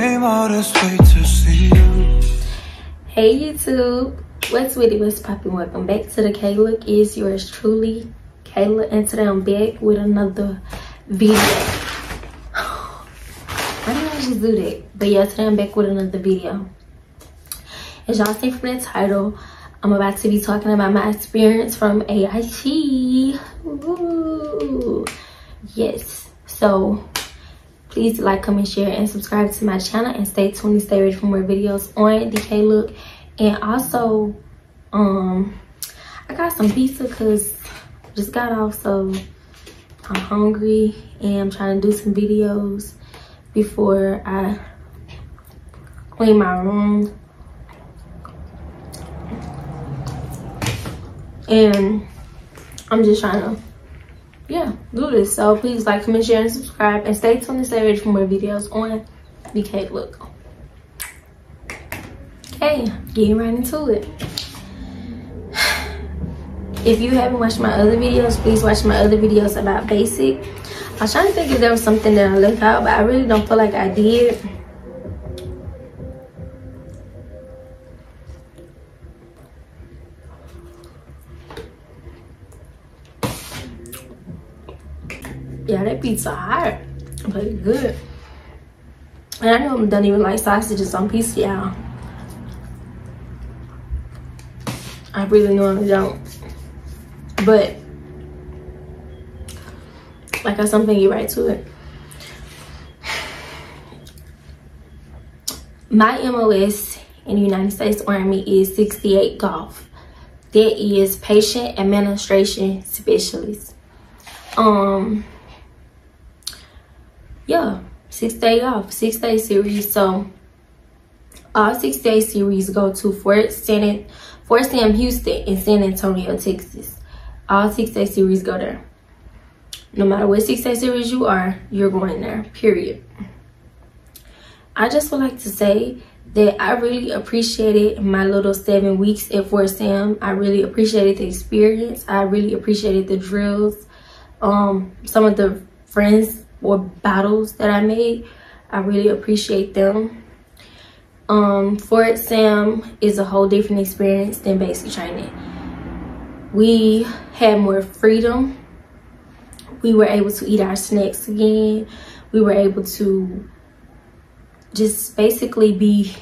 came all this way to see you. Hey YouTube, what's with it, what's poppin'? Welcome back to the KAYLA. It's yours truly, KAYLA, and today I'm back with another video. Why did I just do that? But yeah, today I'm back with another video. As y'all see from the title, I'm about to be talking about my experience from AIT. Woo. Yes, so please like, comment, share, and subscribe to my channel, and stay tuned and stay ready for more videos on the KAYLA. And also, I got some pizza because I just got off, so I'm hungry and I'm trying to do some videos before I clean my room. And I'm just trying to, yeah, do this. So please like, comment, share, and subscribe, and stay tuned and stay ready for more videos on the KAYLA. Okay, getting right into it. If you haven't watched my other videos, please watch my other videos about basic. I was trying to think if there was something that I left out, but I really don't feel like I did. Yeah, that pizza hot, but it's good. And I know I don't even like sausages on pizza, y'all. I really normally don't. But like I said, I'm gonna get right to it. My MOS in the United States Army is 68 Golf. That is Patient Administration Specialist. Yeah, 6-day off, 6-day series. So all 6-day series go to Fort Sam Houston in San Antonio, Texas. All 6-day series go there. No matter what 6-day series you are, you're going there, period. I just would like to say that I really appreciated my little 7 weeks at Fort Sam. I really appreciated the experience. I really appreciated the drills. Some of the friends or battles that I made, I really appreciate them. Fort Sam is a whole different experience than basic training. We had more freedom. We were able to eat our snacks again. We were able to just basically be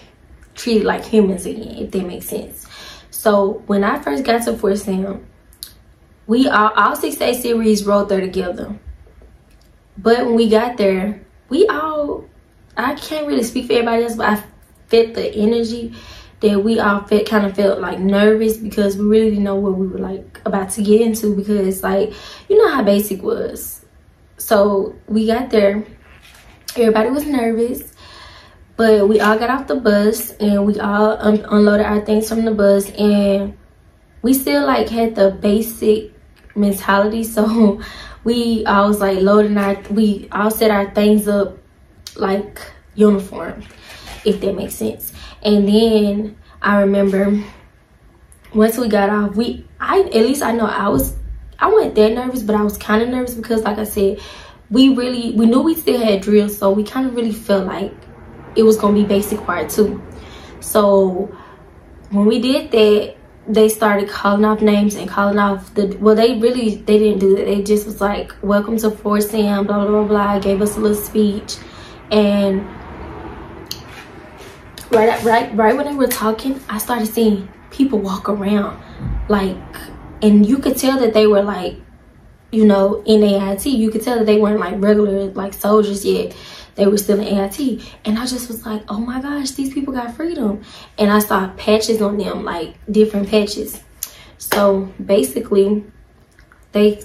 treated like humans again, if that makes sense. So when I first got to Fort Sam, we all 6-day series rode there together. But when we got there, I can't really speak for everybody else, but I felt the energy that we all kind of felt like nervous, because we really didn't know what we were like about to get into, because like, you know how basic was. So we got there, everybody was nervous, but we all got off the bus and we all unloaded our things from the bus, and we still like had the basic mentality. So we all was like we all set our things up like uniform, if that makes sense. And then I remember once we got off, at least I know I wasn't that nervous, but I was kind of nervous because, like I said, we knew we still had drills, so we kind of really felt like it was gonna be basic part 2. So when we did that, they started calling off names and calling off they didn't do that. They just was like, welcome to Fort Sam, blah blah blah, gave us a little speech. And right when they were talking, I started seeing people walk around, like, and you could tell that they were like, you know, in AIT. You could tell that they weren't like regular like soldiers yet. They were still in AIT. And I just was like, oh my gosh, these people got freedom. And I saw patches on them, like different patches. So basically, they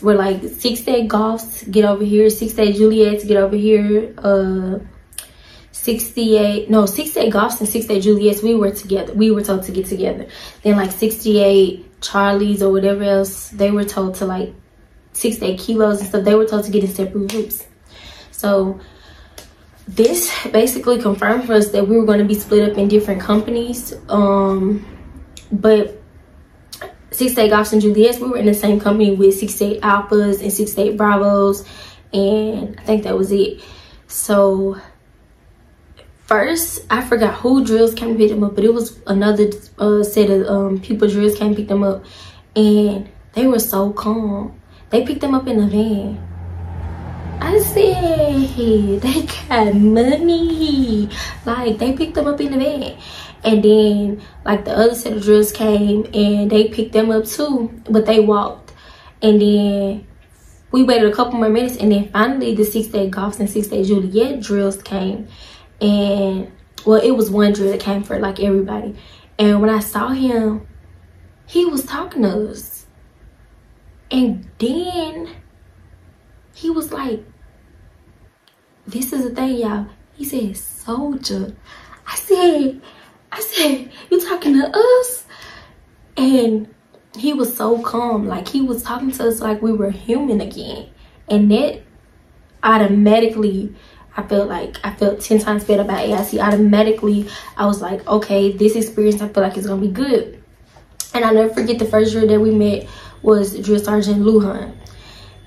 were like 6-day Golfs, get over here, 6-day Juliets, get over here, 6-day Golfs and 6-day Juliets, we were together. We were told to get together. Then like 68 Charlies or whatever else, they were told to, like 6-day Kilos and stuff, they were told to get in separate groups. So this basically confirmed for us that we were going to be split up in different companies. But 6-day Golfs and Juliets, we were in the same company with 6-day Alphas and 6-day Bravos, and I think that was it. So first, I forgot who drills came to pick them up, but it was another set of people drills came to pick them up, and they were so calm. They picked them up in the van. I said, they got money. Like, they picked them up in the van. And then, like, the other set of drills came and they picked them up too, but they walked. And then we waited a couple more minutes, and then finally the 6-day Goffs and 6-day Juliet drills came. And, well, it was one drill that came for, like, everybody. And when I saw him, he was talking to us. And then he was like, this is the thing, y'all. He said, soldier. I said, you talking to us? And he was so calm. Like, he was talking to us like we were human again. And that automatically, I felt 10 times better about AIT. Automatically, I was like, okay, this experience, I feel like it's going to be good. And I'll never forget the first drill that we met was Drill Sergeant Lujan.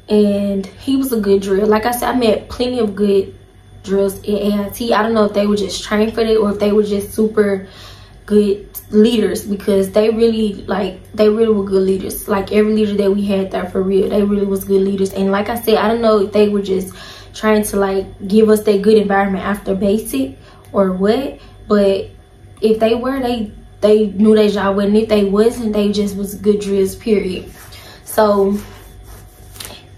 And he was a good drill. Like I said, I met plenty of good drills in AIT. I don't know if they were just trained for it or if they were just super good leaders, because they really were good leaders. Like, every leader that we had there, for real, they really was good leaders. And like I said, I don't know if they were just trying to like give us that good environment after basic or what, but if they were, they knew their job. And if they wasn't, they just was good drills, period. So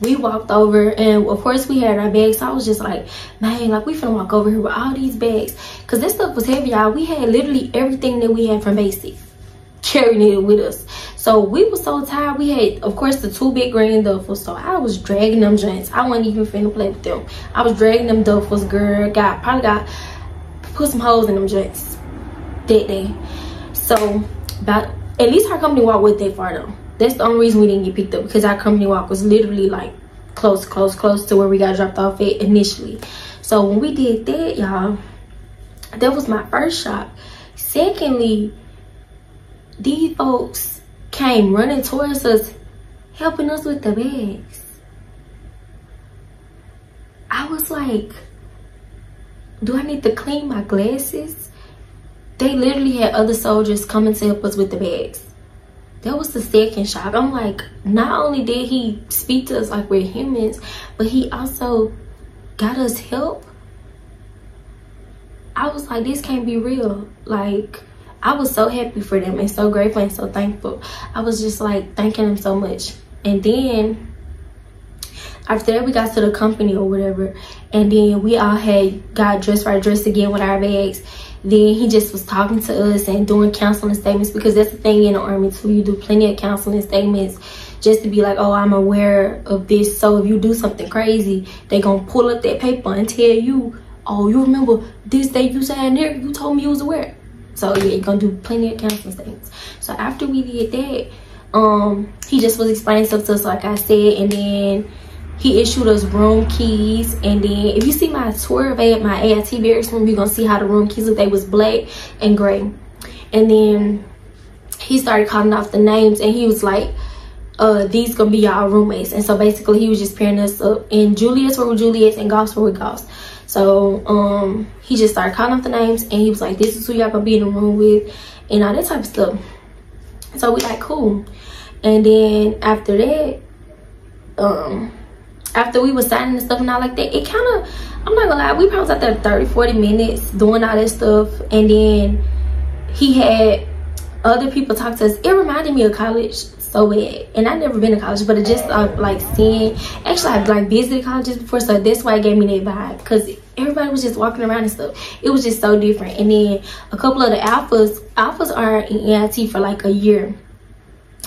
we walked over, and of course we had our bags. So I was just like, man, like, we finna walk over here with all these bags, because this stuff was heavy, y'all. We had literally everything that we had from basic, carrying it with us. So we were so tired. We had, of course, the 2 big green duffels. So I was dragging them joints. I wasn't even finna play with them. I was dragging them duffels, girl. Put some holes in them joints that day. So at least our company walk wasn't that far though. That's the only reason we didn't get picked up, because our company walk was literally like close to where we got dropped off at initially. So when we did that, y'all, that was my first shock. Secondly, these folks came running towards us, helping us with the bags. I was like, do I need to clean my glasses? They literally had other soldiers coming to help us with the bags. That was the second shock. I'm like, not only did he speak to us like we're humans, but he also got us help. I was like, this can't be real. Like, I was so happy for them and so grateful and so thankful. I was just like thanking them so much. And then after that, we got to the company or whatever, and then we all got dressed again with our bags. Then he just was talking to us and doing counseling statements, because that's the thing in the Army too. You do plenty of counseling statements just to be like, oh, I'm aware of this, so if you do something crazy, they gonna pull up that paper and tell you, oh, you remember this day you signed there, you told me you was aware. So yeah, you're gonna do plenty of counseling statements. So after we did that, he just was explaining stuff to us, like I said, and then he issued us room keys. And then if you see my tour of my AIT barracks room, you're gonna see how the room keys look. They was black and gray. And then he started calling off the names, and he was like, these gonna be y'all roommates. And so basically he was just pairing us up, and Juliet's were with Juliet's and Goff's were with Goff's. So he just started calling off the names, and he was like, this is who y'all gonna be in the room with and all that type of stuff. So we like, cool. And then after that, after we was signing and stuff and all like that, it kind of, I'm not gonna lie, we probably was out there 30-40 minutes doing all that stuff. And then he had other people talk to us. It reminded me of college so bad. And I've never been to college, but it just like seeing, actually I've like visited colleges before, so that's why it gave me that vibe, because everybody was just walking around and stuff. It was just so different. And then a couple of the alphas are in AIT for like a year,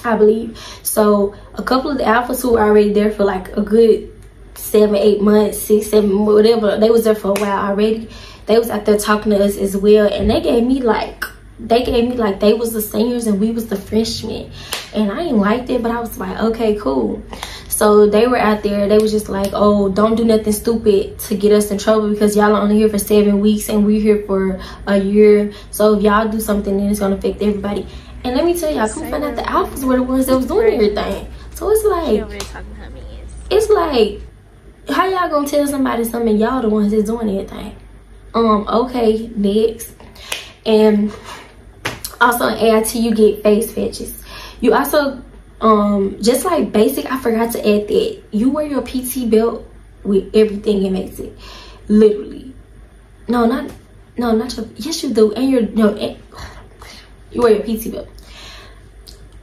I believe. So a couple of the alphas who were already there for like a good 7-8 months, 6-7, whatever, they was there for a while already. They was out there talking to us as well, and they gave me like they was the seniors and we was the freshmen. And I ain't like that, but I was like, okay, cool. So they were out there, they was just like, oh, don't do nothing stupid to get us in trouble, because y'all are only here for 7 weeks and we're here for a year. So if y'all do something, then it's gonna affect everybody. And let me tell y'all, come find out the alphas were the ones that was doing everything. So it's like, how y'all gonna tell somebody something, y'all the ones that's doing everything? Okay, next. And also in AIT you get face patches. You also just like basic, I forgot to add that you wear your PT belt with everything in basic, literally. Not your, yes you do. And you wear your PT belt.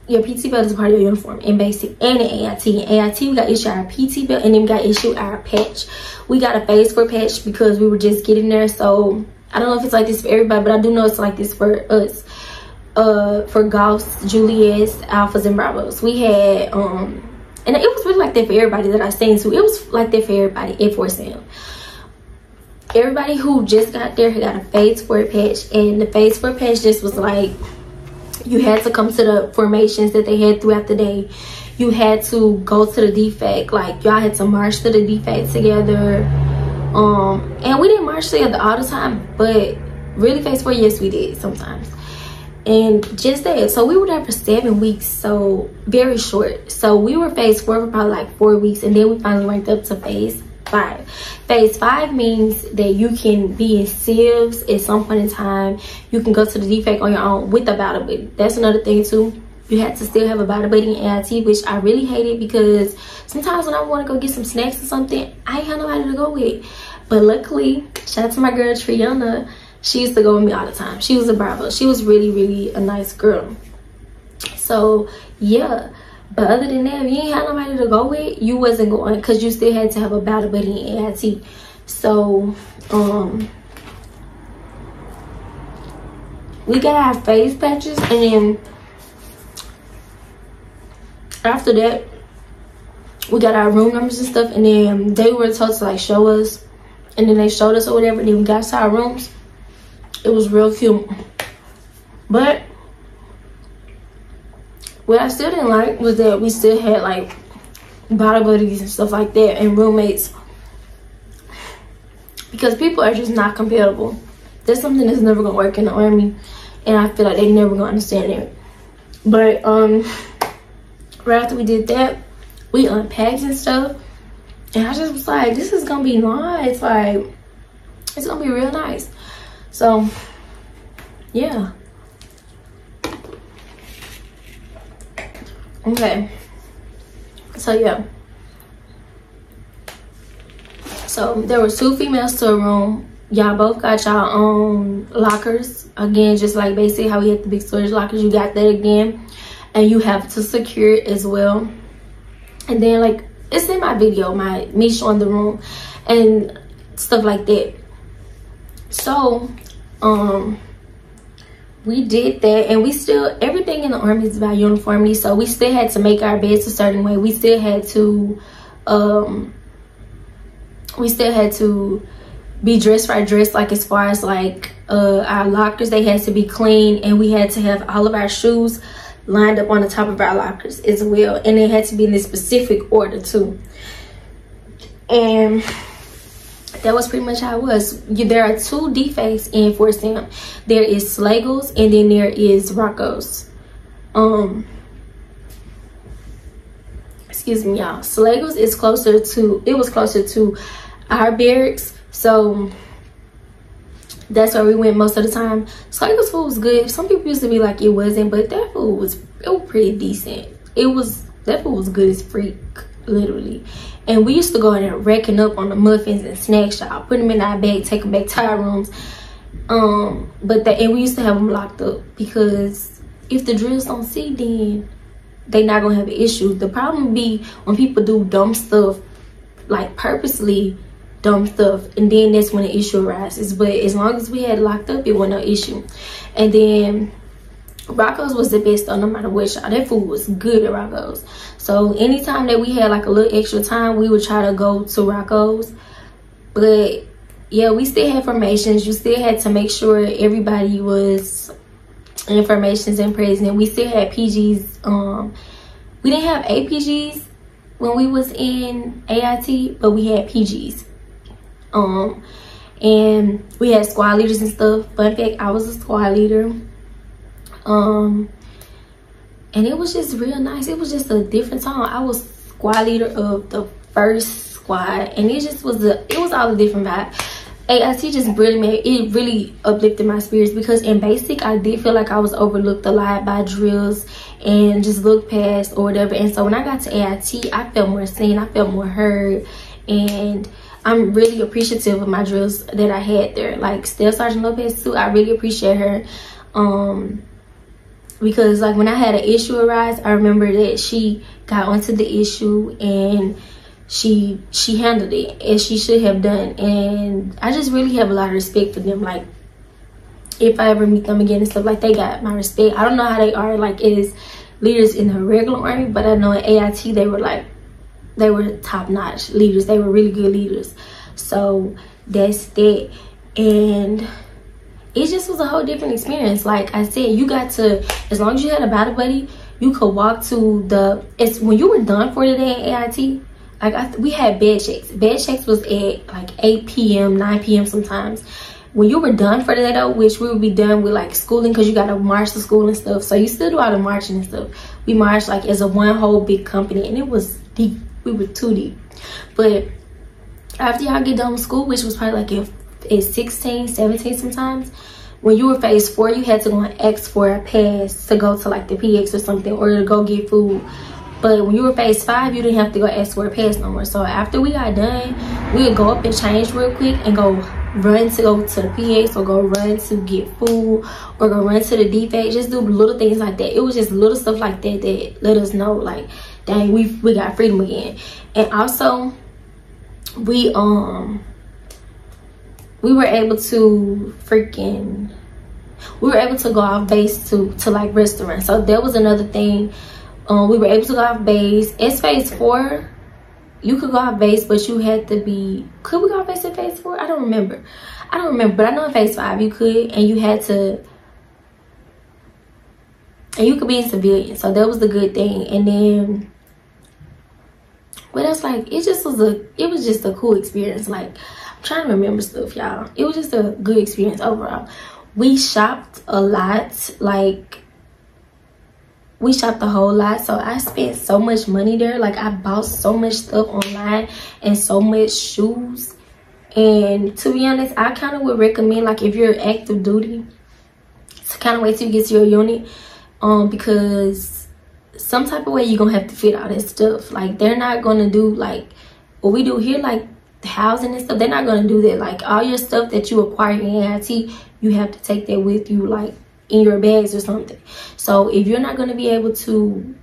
Your PT belt is part of your uniform in basic and in AIT. In AIT, we got issue our PT belt, and then we got issue our patch. We got a phase 4 patch because we were just getting there. So I don't know if it's like this for everybody, but I do know it's like this for us. For Golfs, Juliets, Alphas, and Bravos. We had and it was really like that for everybody that I seen to. It was like that for everybody at 4SAM. Everybody who just got there got a phase 4 patch, and the phase 4 patch just was like, you had to come to the formations that they had throughout the day. You had to go to the Dfac. Like, y'all had to march to the Dfac together. And we didn't march together all the time, but really phase 4, yes, we did sometimes. And just that, so we were there for 7 weeks, so very short. So we were phase 4 for probably like 4 weeks, and then we finally ranked up to phase 5. Phase 5 means that you can be in civs at some point in time. You can go to the Dfac on your own with a battle buddy. That's another thing too. You had to still have a battle buddy in AIT, which I really hated, because sometimes when I want to go get some snacks or something, I ain't have nobody to go with. But luckily, shout out to my girl Triana, she used to go with me all the time. She was a Bravo. She was really, really a nice girl. So yeah, but other than that, if you ain't had nobody to go with, you wasn't going, because you still had to have a battle buddy in AIT. So we got our face patches, and then after that we got our room numbers and stuff, and then they were told to like show us, and then they showed us or whatever, and then we got to our rooms. It was real cute. But what I still didn't like was that we still had like battle buddies and stuff like that, and roommates, because people are just not compatible. That's something that's never gonna work in the Army, and I feel like they never gonna understand it. But right after we did that, we unpacked and stuff, and I just was like, this is gonna be nice. Like, it's gonna be real nice. So yeah. Okay, so yeah, so there were 2 females to a room. Y'all both got y'all own lockers. Again, just like basically how we had the big storage lockers, you got that again, and you have to secure it as well. And then like, it's in my video, me showing the room and stuff like that. So we did that, and we still, everything in the Army is about uniformity, so we still had to make our beds a certain way. We still had to be dressed like as far as like our lockers, they had to be clean, and we had to have all of our shoes lined up on the top of our lockers as well, and it had to be in this specific order too. And that was pretty much how it was. There are 2 Dfacs in 4SAM. There is Slagles, and then there is Rocco's. Excuse me, y'all. Slagles is closer to our barracks, so that's where we went most of the time. Slagles food was good. Some people used to be like it wasn't, but that food was pretty decent. That food was good as freak, literally. And we used to go in there wrecking up on the muffins and snack shop, put them in our bag, take them back to our rooms. And we used to have them locked up, because if the drills don't see, then they not gonna have an issue. The problem be when people do dumb stuff, like purposely dumb stuff, and then that's when the issue arises. But as long as we had it locked up, it wasn't no issue. And then Rocco's was the best though, no matter what, y'all. That food was good at Rocco's. So anytime that we had like a little extra time, we would try to go to Rocco's. But yeah, we still had formations. You still had to make sure everybody was in formations and present. We still had PGs. We didn't have APGs when we was in AIT, but we had PGs. And we had squad leaders and stuff. Fun fact, I was a squad leader. And it was just real nice. It was just a different time. I was squad leader of the first squad, and it just was it was all a different vibe. AIT just really uplifted my spirits, because in basic I did feel like I was overlooked a lot by drills and just looked past or whatever. And so when I got to AIT, I felt more seen, I felt more heard, and I'm really appreciative of my drills that I had there. Like Staff Sergeant Lopez too, I really appreciate her, because like when I had an issue arise, I remember that she got onto the issue and she handled it as she should have done. And I just really have a lot of respect for them. Like if I ever meet them again and stuff, like they got my respect. I don't know how they are like as leaders in the regular army, but I know at AIT they were top-notch leaders. They were really good leaders. So that's that. And it just was a whole different experience. Like I said, you got to, as long as you had a battle buddy, you could walk to the, when you were done for the day at AIT, like we had bed checks. Bed checks was at like 8 p.m., 9 p.m. sometimes. When you were done for the day though, which we would be done with like schooling, because you got to march to school and stuff. So you still do all the marching and stuff. We marched like as a one whole big company, and it was deep. We were too deep. But after y'all get done with school, which was probably like at 16, 17 sometimes, when you were phase 4, you had to go and ask for a pass to go to like the PX or something, or to go get food. But when you were phase 5, you didn't have to go ask for a pass no more. So after we got done, we would go up and change real quick and go run to go to the PX, or go run to get food, or go run to the Dfac. Just do little things like that. It was just little stuff like that that let us know like, dang, we got freedom again. And also we were able to go off base to like restaurants. So that was another thing. We were able to go off base. It's phase 4. You could go off base, but you had to be, could we go off base in phase 4? I don't remember, but I know in phase 5 you could, and you had to, and you could be in civilian. So that was the good thing. And then what else? Like it was just a cool experience. Like I'm trying to remember stuff, y'all. It was just a good experience overall. We shopped a lot. Like we shopped a whole lot. So I spent so much money there. Like I bought so much stuff online and so much shoes. And to be honest, I kind of would recommend, like if you're active duty, to kind of wait till you get to your unit, because some type of way you're gonna have to fit all that stuff. Like they're not gonna do like what we do here, like the housing and stuff. They're not gonna do that. Like all your stuff that you acquire in AIT, you have to take that with you, like in your bags or something. So if you're not gonna be able to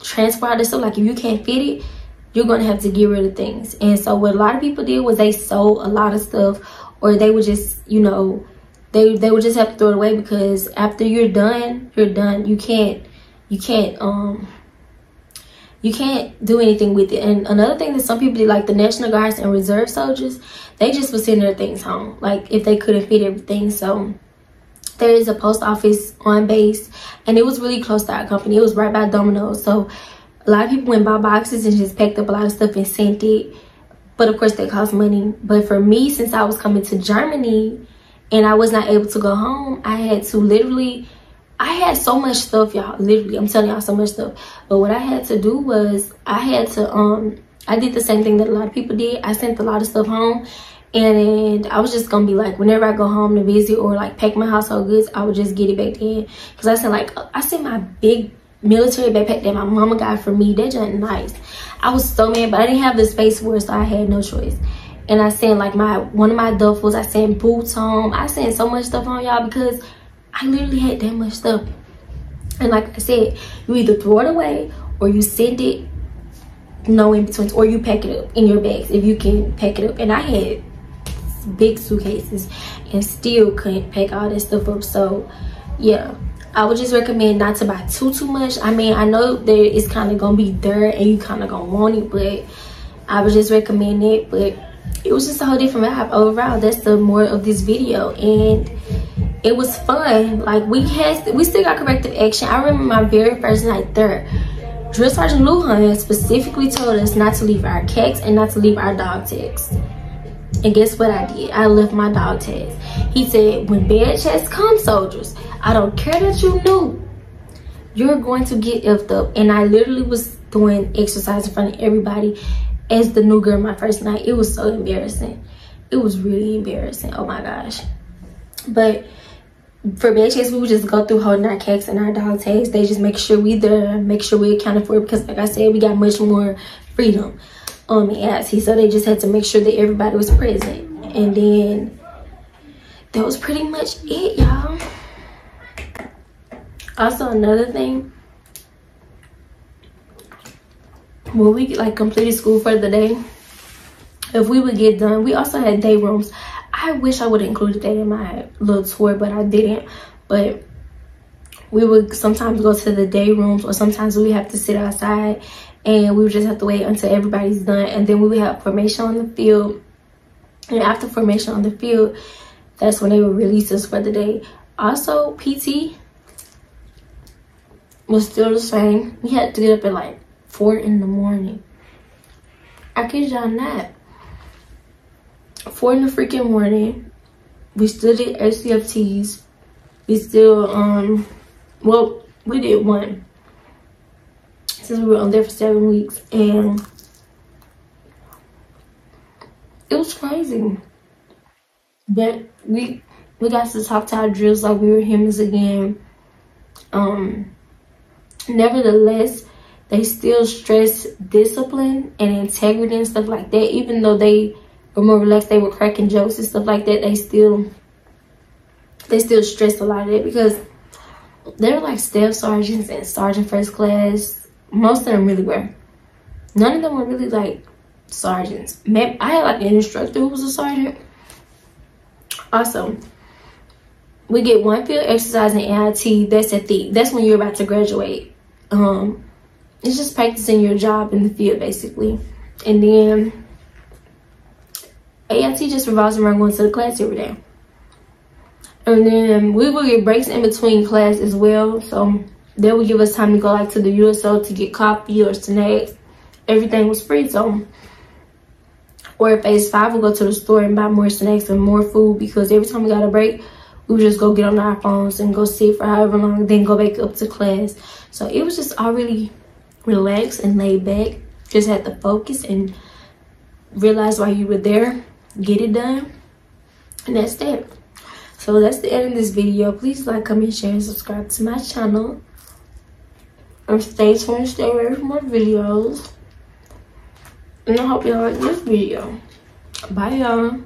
transfer all this stuff, like if you can't fit it, you're gonna have to get rid of things. And so what a lot of people did was they sold a lot of stuff, or they would just, you know, they would just have to throw it away, because after you're done, you're done. You can't do anything with it. And another thing that some people did, like the National Guards and Reserve soldiers, they just would send their things home, like if they couldn't fit everything. So there is a post office on base, and it was really close to our company. It was right by Domino's. So a lot of people went by boxes and just packed up a lot of stuff and sent it. But of course, they cost money. But for me, since I was coming to Germany and I was not able to go home, I had to literally, I had so much stuff, y'all. Literally, I'm telling y'all, so much stuff. But what I had to do was I had to, I did the same thing that a lot of people did. I sent a lot of stuff home. And I was just gonna be like, whenever I go home to visit or like pack my household goods, I would just get it back then. Because I sent my big military backpack that my mama got for me. That just nice. I was so mad, but I didn't have the space for it, so I had no choice. And I sent like one of my duffels. I sent boots home. I sent so much stuff on, y'all, because I literally had that much stuff. And like I said, you either throw it away or you send it, no in between, or you pack it up in your bags if you can pack it up. And I had big suitcases and still couldn't pack all that stuff up. So yeah, I would just recommend not to buy too much. I mean, I know that it's kind of gonna be there and you kind of gonna want it, but I would just recommend it. But it was just a whole different vibe overall. That's the more of this video, and it was fun. Like we still got corrective action. I remember my very first night there, Drill Sergeant Lujan specifically told us not to leave our CACs and not to leave our dog tags. And guess what I did? I left my dog tags. He said, when bad checks come, soldiers, I don't care that you knew, you're going to get effed up. And I literally was doing exercise in front of everybody as the new girl my first night. It was so embarrassing. It was really embarrassing. Oh my gosh. But for bed checks, we would just go through holding our cats and our dog tags. They just make sure we there, make sure we accounted for it, because like I said, we got much more freedom in AIT. So they just had to make sure that everybody was present. And then that was pretty much it, y'all. Also, another thing, when we like completed school for the day, if we would get done, we also had day rooms. I wish I would have included that in my little tour, but I didn't. But we would sometimes go to the day rooms, or sometimes we have to sit outside and we would just have to wait until everybody's done. And then we would have formation on the field. And after formation on the field, that's when they would release us for the day. Also, PT was still the same. We had to get up at like 4 in the morning. I kid y'all not. 4 in the freaking morning. We still did HCFTs. We still, well, we did one, since we were on there for 7 weeks, and it was crazy. But we got to talk to our drills like we were humans again. Nevertheless, they still stress discipline and integrity and stuff like that. Even though they were more relaxed, they were cracking jokes and stuff like that, they still stressed a lot of it, because they were like staff sergeants and sergeant first class. Most of them really were. None of them were really like sergeants. I had like an instructor who was a sergeant. Also, we get one field exercise in AIT. That's when you're about to graduate. It's just practicing your job in the field, basically. And then AIT just revolves around going to the class every day. And then we will get breaks in between class as well. So they would give us time to go like to the USO to get coffee or snacks. Everything was free. So, or phase 5, we'll go to the store and buy more snacks and more food, because every time we got a break, we would just go get on our phones and go sit for however long, then go back up to class. So it was just all really relaxed and laid back. Just had to focus and realize why you were there, get it done, and that's it. So that's the end of this video. Please like, comment, share, and subscribe to my channel. And stay tuned, stay ready for more videos. And I hope y'all like this video. Bye, y'all.